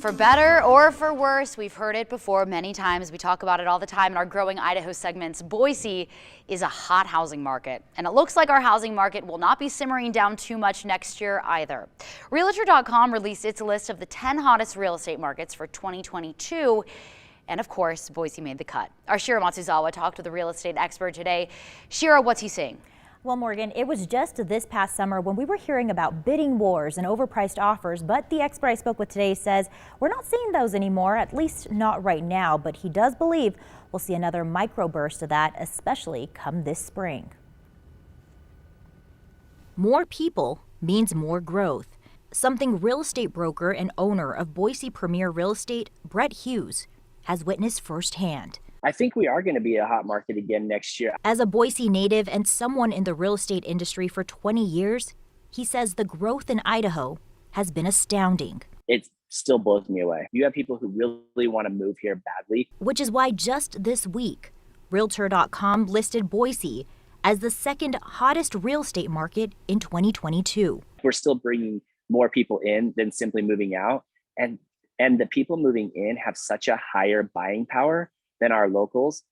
For better or for worse, we've heard it before many times. We talk about it all the time in our Growing Idaho segments. Boise is a hot housing market, and it looks like our housing market will not be simmering down too much next year either. Realtor.com released its list of the 10 hottest real estate markets for 2022. And of course, Boise made the cut. Our Shira Matsuzawa talked with a real estate expert today. Shira, what's he saying? Well, Morgan, it was just this past summer when we were hearing about bidding wars and overpriced offers, but the expert I spoke with today says we're not seeing those anymore, at least not right now, but he does believe we'll see another microburst of that, especially come this spring. More people means more growth, something real estate broker and owner of Boise Premier Real Estate, Brett Hughes, has witnessed firsthand. I think we are going to be a hot market again next year. As a Boise native and someone in the real estate industry for 20 years, he says the growth in Idaho has been astounding. It still blows me away. You have people who really want to move here badly. Which is why just this week, Realtor.com listed Boise as the second hottest real estate market in 2022. We're still bringing more people in than simply moving out. And the people moving in have such a higher buying power than our locals,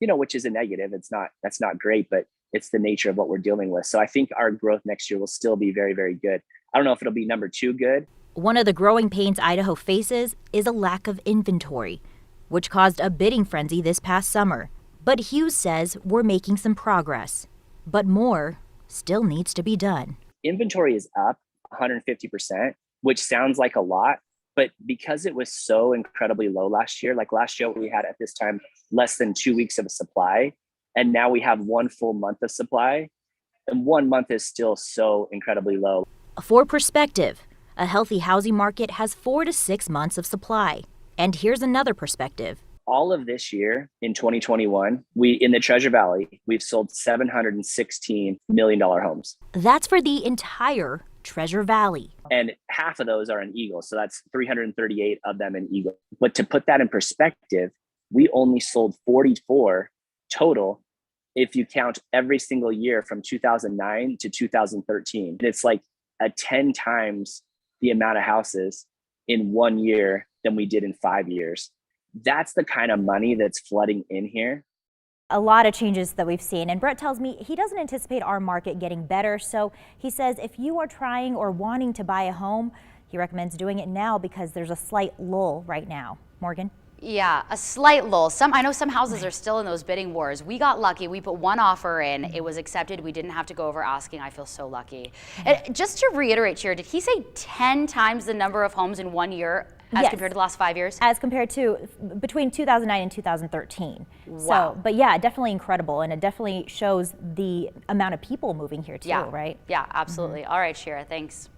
which is a negative. That's not great, but it's the nature of what we're dealing with. So I think our growth next year will still be very, very good. I don't know if it'll be number 2 good. One of the growing pains Idaho faces is a lack of inventory, which caused a bidding frenzy this past summer. But Hughes says we're making some progress, but more still needs to be done. Inventory is up 150%, which sounds like a lot. But because it was so incredibly low last year, like last year we had at this time less than 2 weeks of supply, and now we have 1 full month of supply, and 1 month is still so incredibly low. For perspective, a healthy housing market has 4 to 6 months of supply. And here's another perspective. All of this year in 2021, in the Treasure Valley, we've sold $716 million homes. That's for the entire Treasure Valley. And half of those are in Eagle. So that's 338 of them in Eagle. But to put that in perspective, we only sold 44 total if you count every single year from 2009 to 2013. It's like a 10 times the amount of houses in 1 year than we did in 5 years. That's the kind of money that's flooding in here. A lot of changes that we've seen, and Brett tells me he doesn't anticipate our market getting better. So he says if you are trying or wanting to buy a home, he recommends doing it now because there's a slight lull right now. Morgan? Yeah, a slight lull. I know some houses are still in those bidding wars. We got lucky. We put one offer in. It was accepted. We didn't have to go over asking. I feel so lucky. Just to reiterate here, did he say 10 times the number of homes in 1 year as compared to the last 5 years? As compared to between 2009 and 2013. Wow. So, but yeah, definitely incredible. And it definitely shows the amount of people moving here too, right? Yeah, absolutely. All right, Shira, thanks.